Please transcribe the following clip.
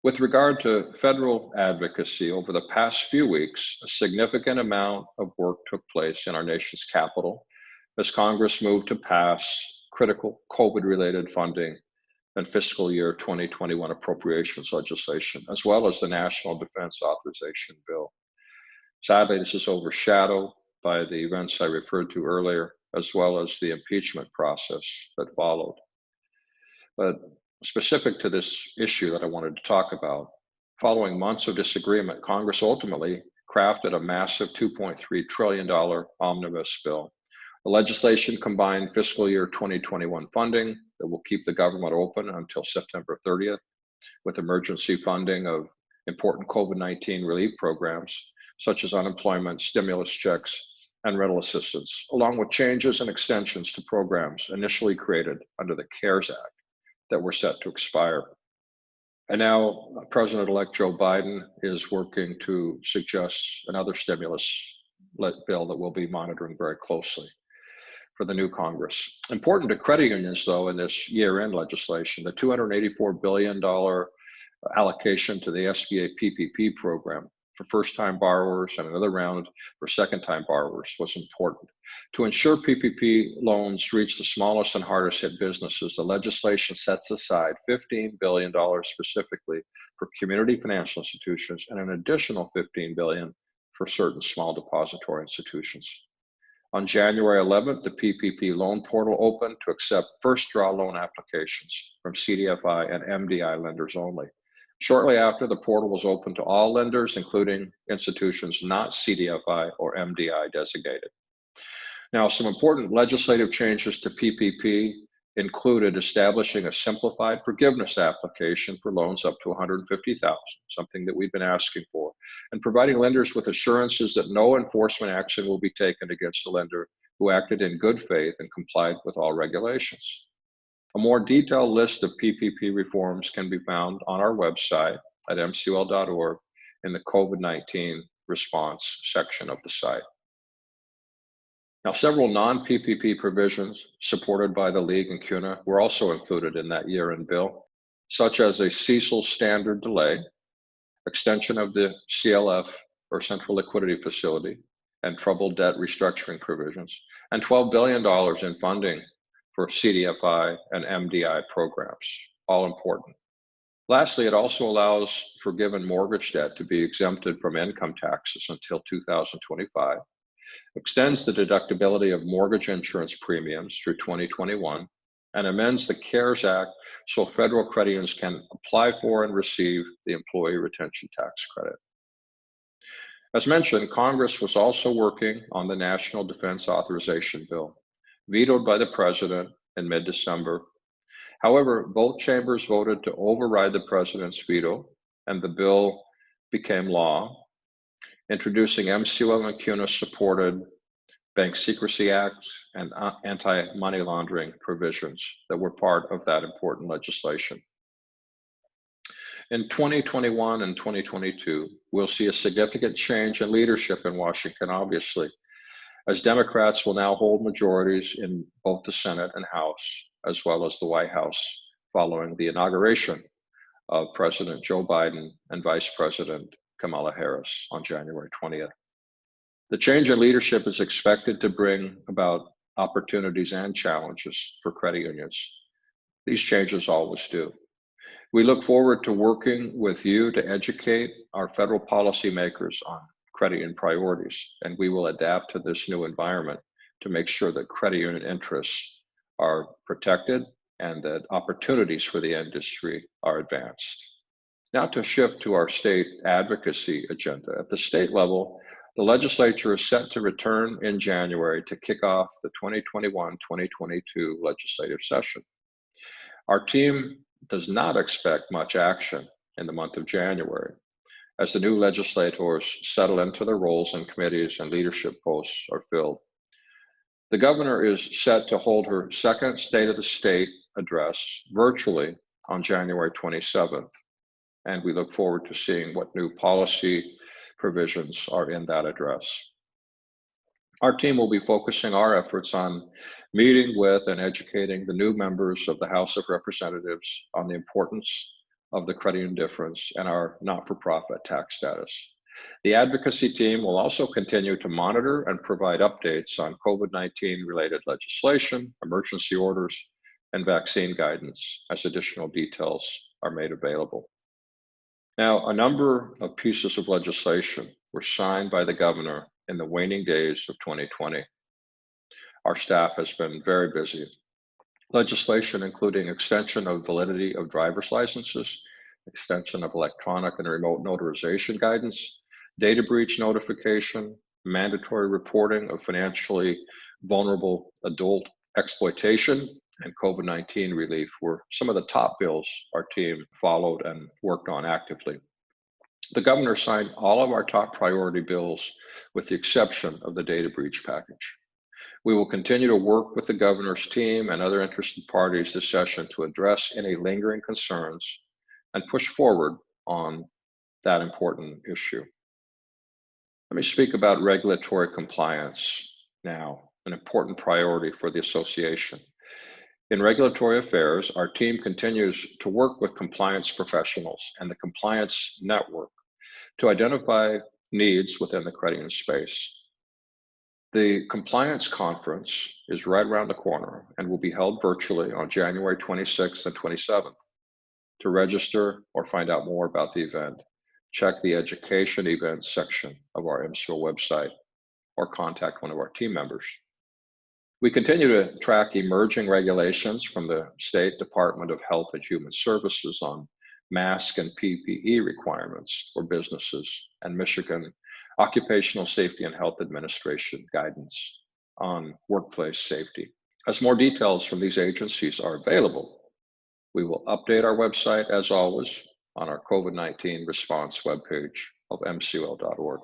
With regard to federal advocacy, over the past few weeks, a significant amount of work took place in our nation's capital as Congress moved to pass critical COVID-related funding and fiscal year 2021 appropriations legislation, as well as the National Defense Authorization Bill. Sadly, this is overshadowed by the events I referred to earlier, as well as the impeachment process that followed. But specific to this issue that I wanted to talk about, following months of disagreement, Congress ultimately crafted a massive $2.3 trillion omnibus bill. The legislation combined fiscal year 2021 funding that will keep the government open until September 30th with emergency funding of important COVID-19 relief programs, such as unemployment, stimulus checks, and rental assistance, along with changes and extensions to programs initially created under the CARES Act that were set to expire. And now President-elect Joe Biden is working to suggest another stimulus bill that we'll be monitoring very closely for the new Congress. Important to credit unions, though, in this year-end legislation, the $284 billion allocation to the SBA PPP program for first-time borrowers and another round for second-time borrowers was important. To ensure PPP loans reach the smallest and hardest hit businesses, the legislation sets aside $15 billion specifically for community financial institutions and an additional $15 billion for certain small depository institutions. On January 11th, the PPP loan portal opened to accept first draw loan applications from CDFI and MDI lenders only. Shortly after, the portal was open to all lenders, including institutions not CDFI or MDI designated. Now, some important legislative changes to PPP included establishing a simplified forgiveness application for loans up to $150,000, something that we've been asking for, and providing lenders with assurances that no enforcement action will be taken against a lender who acted in good faith and complied with all regulations. A more detailed list of PPP reforms can be found on our website at mcul.org in the COVID-19 response section of the site. Now, several non-PPP provisions supported by the League and CUNA were also included in that year-end bill, such as a CECL standard delay, extension of the CLF or Central Liquidity Facility, and troubled debt restructuring provisions, and $12 billion in funding for CDFI and MDI programs, all important. Lastly, it also allows forgiven mortgage debt to be exempted from income taxes until 2025, extends the deductibility of mortgage insurance premiums through 2021, and amends the CARES Act so federal credit unions can apply for and receive the employee retention tax credit. As mentioned, Congress was also working on the National Defense Authorization Bill, vetoed by the president in mid-December. However, both chambers voted to override the president's veto, and the bill became law, introducing MCUL and CUNA supported Bank Secrecy Act and anti-money laundering provisions that were part of that important legislation. In 2021 and 2022, we'll see a significant change in leadership in Washington, obviously, as Democrats will now hold majorities in both the Senate and House, as well as the White House, following the inauguration of President Joe Biden and Vice President Kamala Harris on January 20th. The change in leadership is expected to bring about opportunities and challenges for credit unions. These changes always do. We look forward to working with you to educate our federal policymakers on credit union priorities, and we will adapt to this new environment to make sure that credit union interests are protected and that opportunities for the industry are advanced. Now to shift to our state advocacy agenda. At the state level, the legislature is set to return in January to kick off the 2021-2022 legislative session. Our team does not expect much action in the month of January, as the new legislators settle into their roles and committees and leadership posts are filled. The governor is set to hold her second State of the State address virtually on January 27th, and we look forward to seeing what new policy provisions are in that address. Our team will be focusing our efforts on meeting with and educating the new members of the House of Representatives on the importance of the credit indifference and our not-for-profit tax status. The advocacy team will also continue to monitor and provide updates on COVID-19 related legislation, emergency orders, and vaccine guidance as additional details are made available. Now, a number of pieces of legislation were signed by the governor in the waning days of 2020. Our staff has been very busy. Legislation including extension of validity of driver's licenses, extension of electronic and remote notarization guidance, data breach notification, mandatory reporting of financially vulnerable adult exploitation, and COVID-19 relief were some of the top bills our team followed and worked on actively. The governor signed all of our top priority bills with the exception of the data breach package. We will continue to work with the governor's team and other interested parties this session to address any lingering concerns and push forward on that important issue. Let me speak about regulatory compliance now, an important priority for the association. In regulatory affairs, our team continues to work with compliance professionals and the compliance network to identify needs within the credit union space. The compliance conference is right around the corner and will be held virtually on January 26th and 27th. To register or find out more about the event, check the education events section of our MCO website or contact one of our team members. We continue to track emerging regulations from the State Department of Health and Human Services on mask and PPE requirements for businesses and Michigan Occupational Safety and Health Administration guidance on workplace safety. As more details from these agencies are available, we will update our website as always on our COVID-19 response webpage of mcol.org.